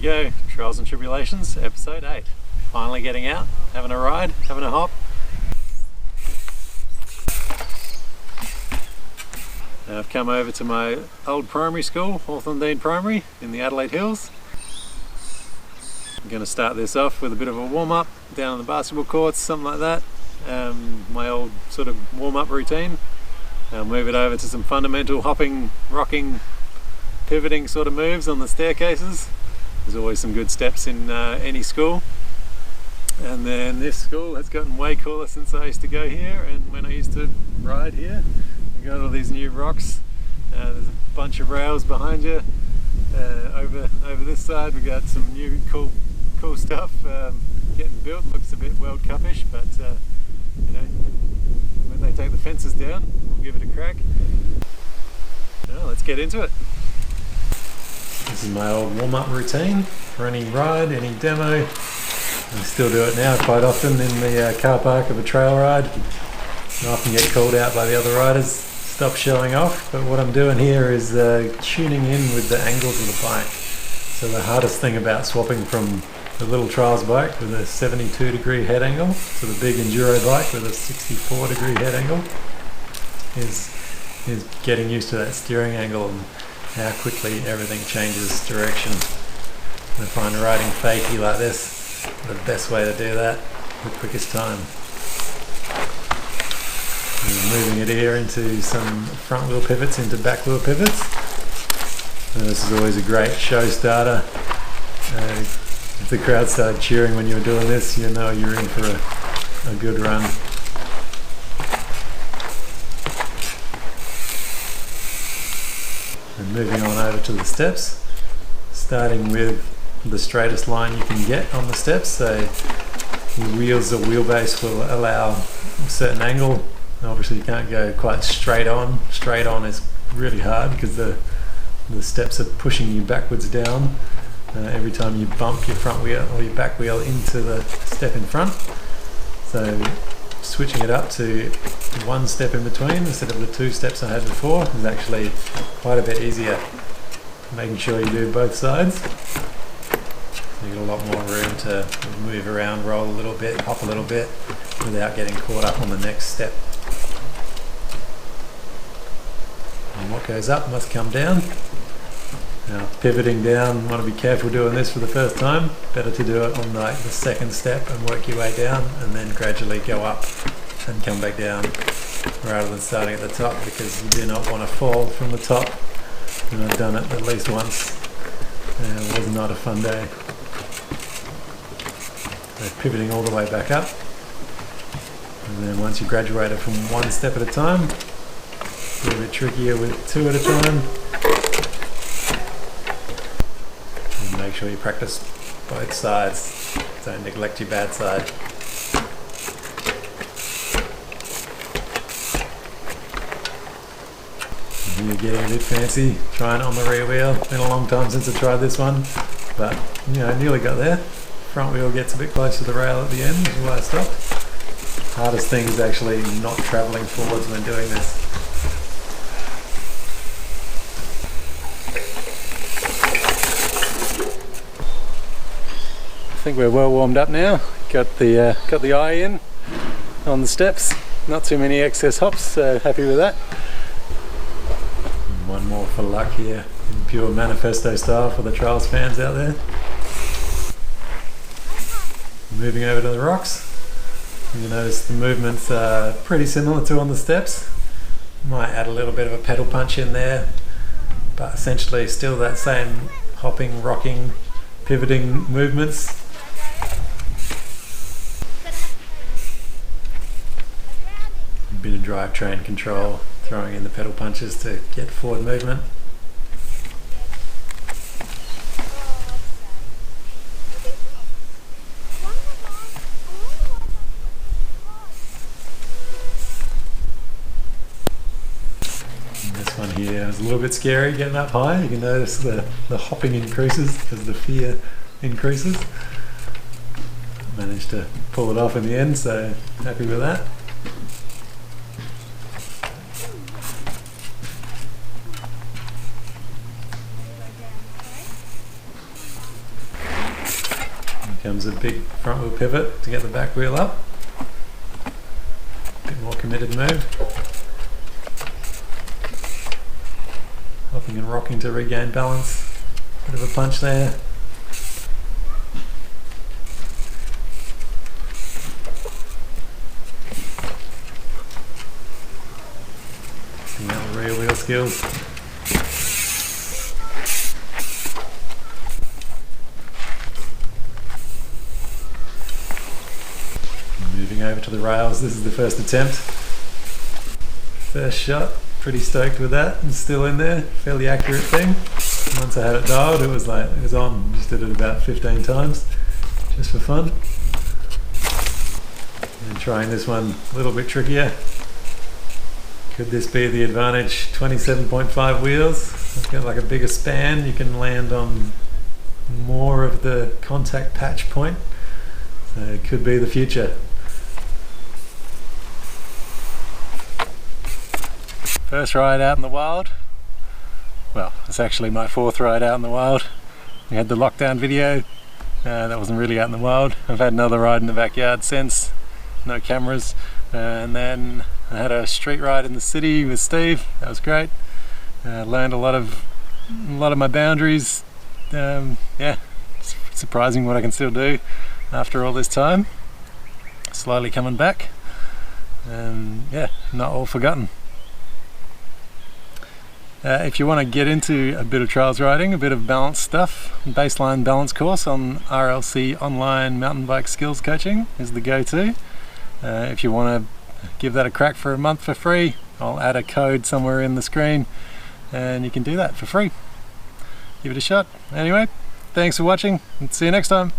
go, Trials and Tribulations, episode 8. Finally getting out, having a ride, having a hop. Now I've come over to my old primary school, Hawthorndene Primary in the Adelaide Hills. I'm going to start this off with a bit of a warm-up down on the basketball courts, something like that. My old sort of warm-up routine. I'll move it over to some fundamental hopping, rocking, pivoting sort of moves on the staircases. There's always some good steps in any school. And then this school has gotten way cooler since I used to go here and when I used to ride here. We've got all these new rocks. There's a bunch of rails behind you. Over this side we got some new cool stuff getting built. Looks a bit World Cup-ish, but you know, when they take the fences down, we'll give it a crack. Now, let's get into it. This is my old warm-up routine for any ride, any demo. I still do it now quite often in the car park of a trail ride. I often get called out by the other riders, stop showing off, but what I'm doing here is tuning in with the angles of the bike. So the hardest thing about swapping from the little trials bike with a 72-degree head angle to the big enduro bike with a 64-degree head angle is getting used to that steering angle and how quickly everything changes direction. I find riding fakie like this the best way to do that, the quickest time. And moving it here into some front wheel pivots into back wheel pivots. And this is always a great show starter. If the crowd started cheering when you were doing this, you know you're in for a good run. And moving on over to the steps, starting with the straightest line you can get on the steps. So the wheels or wheelbase will allow a certain angle. Obviously you can't go quite straight on. Straight on is really hard because the steps are pushing you backwards down every time you bump your front wheel or your back wheel into the step in front. So switching it up to one step in between instead of the two steps I had before is actually quite a bit easier. Making sure you do both sides. So you get a lot more room to move around, roll a little bit, hop a little bit without getting caught up on the next step. And what goes up must come down. Now pivoting down, want to be careful doing this for the first time. Better to do it on like the second step and work your way down and then gradually go up and come back down rather than starting at the top, because you do not want to fall from the top. And I've done it at least once. It was not a fun day. So pivoting all the way back up. And then once you graduated from one step at a time, a little bit trickier with two at a time. And make sure you practice both sides. Don't neglect your bad side. And you're getting a bit fancy, trying it on the rear wheel. Been a long time since I tried this one, but you know, nearly got there. Front wheel gets a bit close to the rail at the end, which is why I stopped. Hardest thing is actually not travelling forwards when doing this. I think we're well warmed up now. Got the eye in on the steps. Not too many excess hops, so happy with that. And one more for luck here in pure manifesto style for the trials fans out there. Moving over to the rocks. You notice the movements are pretty similar to on the steps. Might add a little bit of a pedal punch in there, but essentially still that same hopping, rocking, pivoting movements. A bit of drivetrain control, throwing in the pedal punches to get forward movement. One here is a little bit scary getting up high. You can notice the hopping increases as the fear increases. Managed to pull it off in the end, so happy with that. comes a big front wheel pivot to get the back wheel up. Bit more committed move. Hopping and rocking to regain balance. Bit of a punch there. Seeing out the rear wheel skills. Moving over to the rails, this is the first attempt. First shot, pretty stoked with that, and still in there, fairly accurate thing. Once I had it dialed, it was on, just did it about 15 times, just for fun. And trying this one a little bit trickier. Could this be the advantage? 27.5 wheels, it's got like a bigger span, you can land on more of the contact patch point, so it could be the future. First ride out in the wild. Well, it's actually my 4th ride out in the wild. We had the lockdown video, that wasn't really out in the wild. I've had another ride in the backyard since, no cameras, and then I had a street ride in the city with Steve. That was great. Learned a lot of my boundaries. Yeah, it's surprising what I can still do after all this time. Slowly coming back, and yeah, not all forgotten. If you want to get into a bit of trails riding, a bit of balance stuff, baseline balance course on RLC Online Mountain Bike Skills Coaching is the go-to. If you want to give that a crack for a month for free, I'll add a code somewhere in the screen and you can do that for free. Give it a shot. Anyway, thanks for watching and see you next time.